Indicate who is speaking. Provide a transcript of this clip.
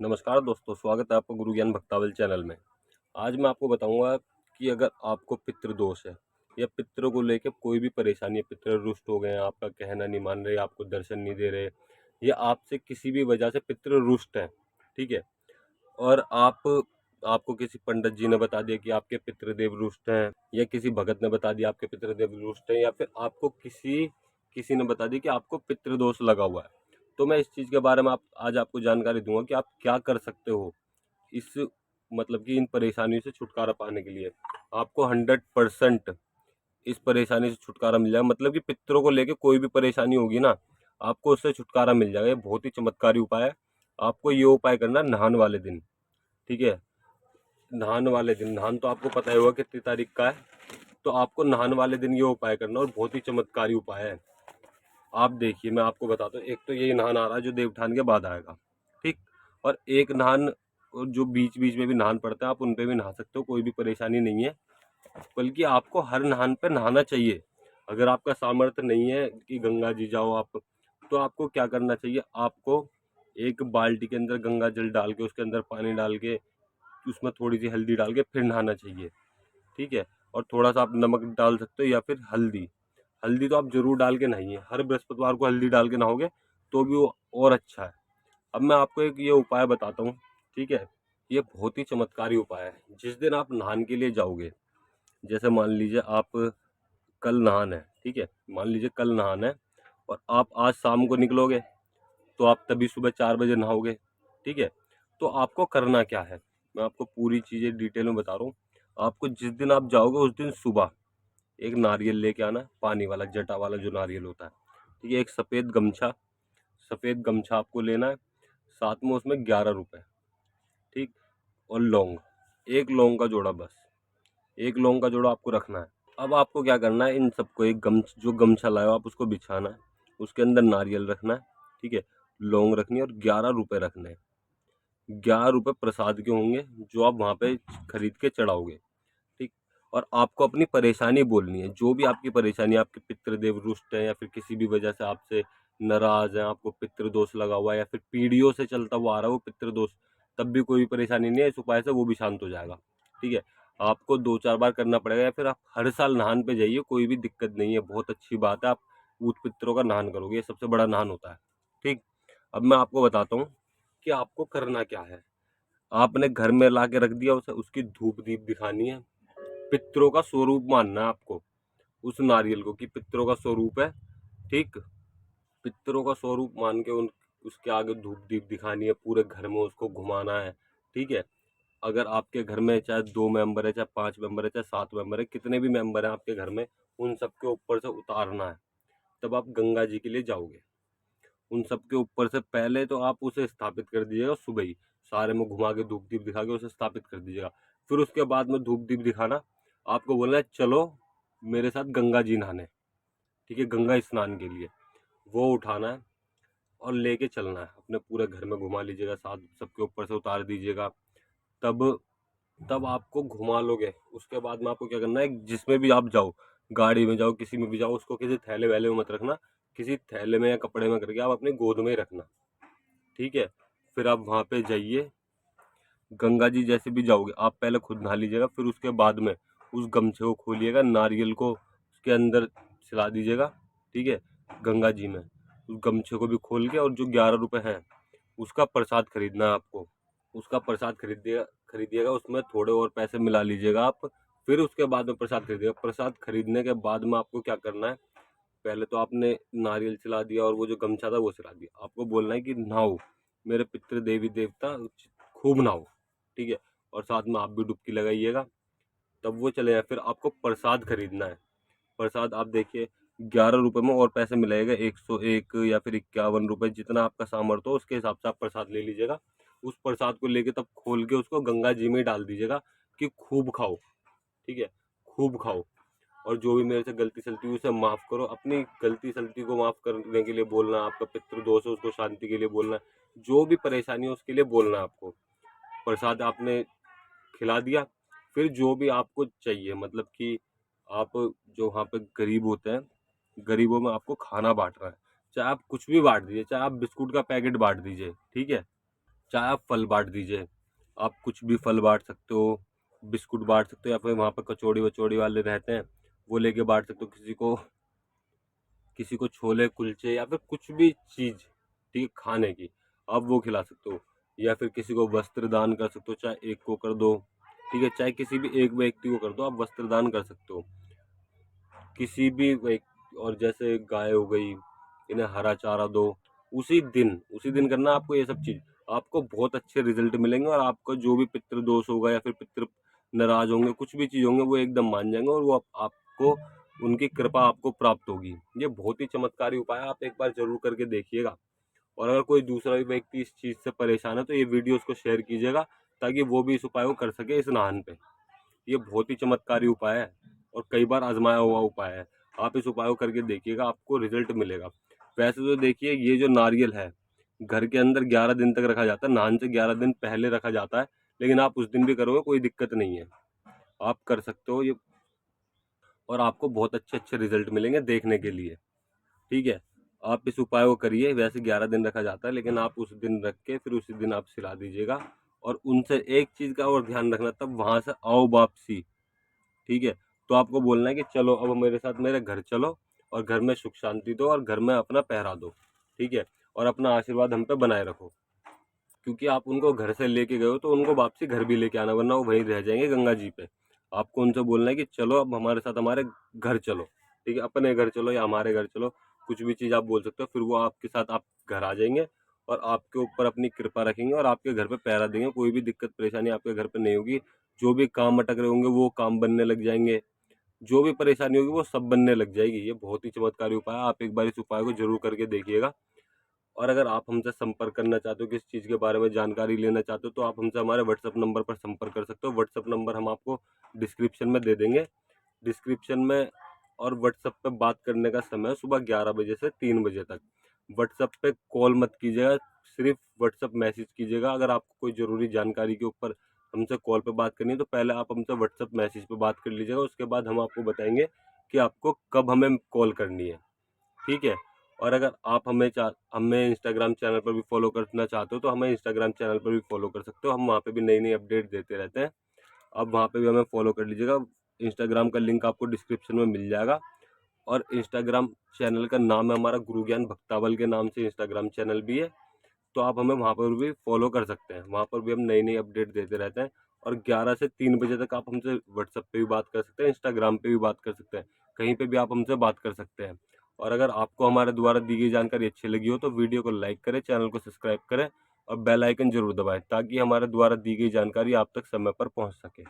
Speaker 1: नमस्कार दोस्तों, स्वागत है आपका गुरु ज्ञान भक्तावल चैनल में। आज मैं आपको बताऊंगा कि अगर आपको पितृ दोष है या पितरों को लेकर कोई भी परेशानी है, पितर रुष्ट हो गए हैं, आपका कहना नहीं मान रहे, आपको दर्शन नहीं दे रहे, या आपसे किसी भी वजह से पितृ रुष्ट है, ठीक है। और आपको किसी पंडित जी ने बता दिया कि आपके पितृदेव रुष्ट हैं, या किसी भगत ने बता दिया आपके पितृदेव रुष्ट हैं, या फिर आपको किसी किसी ने बता दिया कि आपको पितृदोष लगा हुआ है। तो मैं इस चीज़ के बारे में आज आपको जानकारी दूंगा कि आप क्या कर सकते हो इस मतलब कि इन परेशानियों से छुटकारा पाने के लिए। आपको 100% इस परेशानी से छुटकारा मिल जाएगा। मतलब कि पितरों को लेके कोई भी परेशानी होगी ना, आपको उससे छुटकारा मिल जाएगा। ये बहुत ही चमत्कारी उपाय है। आपको ये उपाय करना है नहान वाले दिन, ठीक है। नहान वाले दिन, नहान तो आपको पता ही होगा कितनी तारीख का है। तो आपको नहान वाले दिन ये उपाय करना, और बहुत ही चमत्कारी उपाय है। आप देखिए, मैं आपको बताता हूँ। एक तो यही नहान आ रहा है जो देवठान के बाद आएगा, ठीक। और एक नहान जो बीच बीच में भी नहान पड़ता है, आप उन पे भी नहा सकते हो, कोई भी परेशानी नहीं है। बल्कि आपको हर नहान पे नहाना चाहिए। अगर आपका सामर्थ्य नहीं है कि गंगा जी जाओ आप, तो आपको क्या करना चाहिए, आपको एक बाल्टी के अंदर गंगा जल डाल के, उसके अंदर पानी डाल के, उसमें थोड़ी सी हल्दी डाल के फिर नहाना चाहिए, ठीक है। और थोड़ा सा आप नमक डाल सकते हो, या फिर हल्दी। हल्दी तो आप जरूर डाल के नहाइए, हर बृहस्पतिवार को हल्दी डाल के नहाओगे तो भी वो और अच्छा है। अब मैं आपको एक ये उपाय बताता हूँ, ठीक है। ये बहुत ही चमत्कारी उपाय है। जिस दिन आप नहान के लिए जाओगे, जैसे मान लीजिए आप कल नहान है, ठीक है, मान लीजिए कल नहान है, और आप आज शाम को निकलोगे, तो आप तभी सुबह 4 बजे नहाओगे, ठीक है। तो आपको करना क्या है, मैं आपको पूरी चीज़ें डिटेल में बता रहा हूँ। आपको जिस दिन आप जाओगे उस दिन सुबह एक नारियल लेके आना, पानी वाला, जटा वाला जो नारियल होता है, ठीक है। एक सफ़ेद गमछा आपको लेना है, साथ में उसमें 11 रुपये, ठीक। और लौंग, एक लौंग का जोड़ा, बस एक लौंग का जोड़ा आपको रखना है। अब आपको क्या करना है, इन सबको एक जो गमछा लाए हो आप उसको बिछाना है, उसके अंदर नारियल रखना है, ठीक है, लौंग रखनी है, और 11 रुपये रखने हैं। 11 रुपये प्रसाद के होंगे जो आप वहाँ पे खरीद के चढ़ाओगे, ठीक। और आपको अपनी परेशानी बोलनी है, जो भी आपकी परेशानी, आपके पितृदेव रुष्ट है, या फिर किसी भी वजह से आपसे नाराज है, आपको पितृदोष लगा हुआ है, या फिर पीढ़ियों से चलता हुआ आ रहा है वो पितृदोष, तब भी कोई भी परेशानी नहीं है, इस उपाय से वो भी शांत हो जाएगा, ठीक है। आपको 2-4 बार करना पड़ेगा, या फिर आप हर साल नहान पे जाइए, कोई भी दिक्कत नहीं है, बहुत अच्छी बात है। आप भूत पितरों का नहान करोगे, ये सबसे बड़ा नहान होता है, ठीक। अब मैं आपको बताता हूँ कि आपको करना क्या है। आपने घर में ला के रख दिया उसे, उसकी धूप दीप दिखानी है, पितरों का स्वरूप मानना है आपको उस नारियल को, कि पितरों का स्वरूप है, ठीक। पितरों का स्वरूप मान के उसके आगे धूप दीप दिखानी है, पूरे घर में उसको घुमाना है, ठीक है। अगर आपके घर में चाहे 2 मेंबर है, चाहे 5 मेंबर है, चाहे 7 मेंबर है, कितने भी मेंबर हैं आपके घर में, उन सबके ऊपर से उतारना है। तब आप गंगा जी के लिए जाओगे। उन सबके ऊपर से पहले तो आप उसे स्थापित कर दीजिएगा, सुबह ही सारे में घुमा के धूप दीप दिखा के उसे स्थापित कर दीजिएगा। फिर उसके बाद में धूप दीप दिखाना, आपको बोलना है चलो मेरे साथ गंगा जी नहाने, ठीक है, गंगा स्नान के लिए। वो उठाना है और लेके चलना है, अपने पूरे घर में घुमा लीजिएगा, साथ सबके ऊपर से उतार दीजिएगा। तब तब आपको घुमा लोगे, उसके बाद में आपको क्या करना है, जिसमें भी आप जाओ, गाड़ी में जाओ, किसी में भी जाओ, उसको किसी थैले वैले में मत रखना, किसी थैले में या कपड़े में करके आप अपनी गोद में ही रखना, ठीक है। फिर आप वहाँ पे जाइए, गंगा जी जैसे भी जाओगे, आप पहले खुद नहा लीजिएगा, फिर उसके बाद में उस गमछे को खोलिएगा, नारियल को उसके अंदर छिला दीजिएगा, ठीक है, गंगा जी में। उस गमछे को भी खोल के, और जो 11 रुपये हैं उसका प्रसाद खरीदना है आपको। उसका प्रसाद खरीदिएगा, उसमें थोड़े और पैसे मिला लीजिएगा आप। फिर उसके बाद में प्रसाद खरीदिएगा। प्रसाद खरीदने के बाद में आपको क्या करना है, पहले तो आपने नारियल छिला दिया और वो जो गमछा था वो छिला दिया, आपको बोलना है कि नहाओ मेरे पितृ देवी देवता, खूब नहाओ, ठीक है। और साथ में आप भी डुबकी लगाइएगा, तब वो चले जाए। फिर आपको प्रसाद खरीदना है। प्रसाद आप देखिए, 11 रुपये में और पैसे मिलेगा, 101 या फिर 51 रुपये, जितना आपका सामर्थ्य हो उसके हिसाब से आप प्रसाद ले लीजिएगा। उस प्रसाद को लेके तब खोल के उसको गंगा जी में ही डाल दीजिएगा, कि खूब खाओ, ठीक है, खूब खाओ। और जो भी मेरे से गलती सलती हुई उसे माफ़ करो। अपनी गलती सलती को माफ़ करने के लिए बोलना, आपका पितृ दोष है उसको शांति के लिए बोलना, जो भी परेशानी है उसके लिए बोलना आपको। प्रसाद आपने खिला दिया, फिर जो भी आपको चाहिए, मतलब कि आप जो वहाँ पे गरीब होते हैं, गरीबों में आपको खाना बांटना है। चाहे आप कुछ भी बांट दीजिए, चाहे आप बिस्कुट का पैकेट बांट दीजिए, ठीक है। चाहे आप फल बांट दीजिए, आप कुछ भी फल बांट सकते हो, बिस्कुट बांट सकते हो, या फिर वहाँ पर कचौड़ी वचौड़ी वाले रहते हैं वो लेके बांट सकते हो। किसी को छोले कुलचे या फिर कुछ भी चीज़, ठीक है, खाने की, आप वो खिला सकते हो। या फिर किसी को वस्त्र दान कर सकते हो, चाहे एक को कर दो, ठीक है, चाहे किसी भी एक व्यक्ति को कर दो, आप वस्त्र दान कर सकते हो किसी भी एक। और जैसे गाय हो गई, इन्हें हरा चारा दो, उसी दिन करना आपको ये सब चीज़। आपको बहुत अच्छे रिजल्ट मिलेंगे और आपका जो भी पितृ दोष होगा या फिर पितृ नाराज होंगे, कुछ भी चीज़ होंगे, वो एकदम मान जाएंगे और वो आपको उनकी कृपा आपको प्राप्त होगी। ये बहुत ही चमत्कारी उपाय है, आप एक बार जरूर करके देखिएगा। और अगर कोई दूसरा भी व्यक्ति इस चीज़ से परेशान है तो ये वीडियो उसको शेयर कीजिएगा, ताकि वो भी इस उपाय को कर सके इस नहान पे। ये बहुत ही चमत्कारी उपाय है और कई बार आजमाया हुआ उपाय है। आप इस उपाय को करके देखिएगा, आपको रिजल्ट मिलेगा। वैसे तो देखिए, ये जो नारियल है घर के अंदर 11 दिन तक रखा जाता है, नहान से 11 दिन पहले रखा जाता है, लेकिन आप उस दिन भी करोगे कोई दिक्कत नहीं है, आप कर सकते हो ये। और आपको बहुत अच्छे अच्छे रिजल्ट मिलेंगे देखने के लिए, ठीक है। आप इस उपाय को करिए। वैसे 11 दिन रखा जाता है, लेकिन आप उस दिन रख के फिर उसी दिन आप सिला दीजिएगा। और उनसे एक चीज़ का और ध्यान रखना, तब वहाँ से आओ वापसी, ठीक है, तो आपको बोलना है कि चलो अब मेरे साथ मेरे घर चलो और घर में सुख शांति दो और घर में अपना पहरा दो, ठीक है, और अपना आशीर्वाद हम पे बनाए रखो। क्योंकि आप उनको घर से लेके गए हो तो उनको वापसी घर भी लेके आना, वरना वो वहीं रह जाएंगे गंगा जी पे। आपको उनसे बोलना है कि चलो अब हमारे साथ हमारे घर चलो, ठीक है, अपने घर चलो या हमारे घर चलो, कुछ भी चीज़ आप बोल सकते हो। फिर वो आपके साथ आप घर आ जाएंगे और आपके ऊपर अपनी कृपा रखेंगे और आपके घर पे पहरा देंगे। कोई भी दिक्कत परेशानी आपके घर पे नहीं होगी। जो भी काम अटक रहे होंगे वो काम बनने लग जाएंगे, जो भी परेशानी होगी वो सब बनने लग जाएगी। ये बहुत ही चमत्कारी उपाय है, आप एक बार इस उपाय को जरूर करके देखिएगा। और अगर आप हमसे संपर्क करना चाहते हो, किस चीज़ के बारे में जानकारी लेना चाहते हो, तो आप हमसे हमारे व्हाट्सएप नंबर पर संपर्क कर सकते हो। व्हाट्सएप नंबर हम आपको डिस्क्रिप्शन में दे देंगे, डिस्क्रिप्शन में। और व्हाट्सएप पे बात करने का समय सुबह 11 बजे से 3 बजे तक। व्हाट्सएप पे कॉल मत कीजिएगा, सिर्फ व्हाट्सएप मैसेज कीजिएगा। अगर आपको कोई ज़रूरी जानकारी के ऊपर हमसे कॉल पे बात करनी है तो पहले आप हमसे व्हाट्सएप मैसेज पे बात कर लीजिएगा, उसके बाद हम आपको बताएंगे कि आपको कब हमें कॉल करनी है, ठीक है। और अगर आप हमें इंस्टाग्राम चैनल पर भी फॉलो करना चाहते हो तो हमें इंस्टाग्राम चैनल पर भी फॉलो कर सकते हो। हम वहाँ पे भी नई नई अपडेट देते रहते हैं, आप वहाँ पे भी हमें फॉलो कर लीजिएगा। इंस्टाग्राम का लिंक आपको डिस्क्रिप्शन में मिल जाएगा। और इंस्टाग्राम चैनल का नाम है हमारा गुरु ज्ञान भक्तावल के नाम से इंस्टाग्राम चैनल भी है, तो आप हमें वहाँ पर भी फॉलो कर सकते हैं। वहाँ पर भी हम नई नई अपडेट देते रहते हैं। और 11 से 3 बजे तक आप हमसे व्हाट्सएप पे भी बात कर सकते हैं, इंस्टाग्राम पे भी बात कर सकते हैं, कहीं पे भी आप हमसे बात कर सकते हैं। और अगर आपको हमारे द्वारा दी गई जानकारी अच्छी लगी हो तो वीडियो को लाइक करें, चैनल को सब्सक्राइब करें और बेल आइकन जरूर दबाएं, ताकि हमारे द्वारा दी गई जानकारी आप तक समय पर पहुंच सके।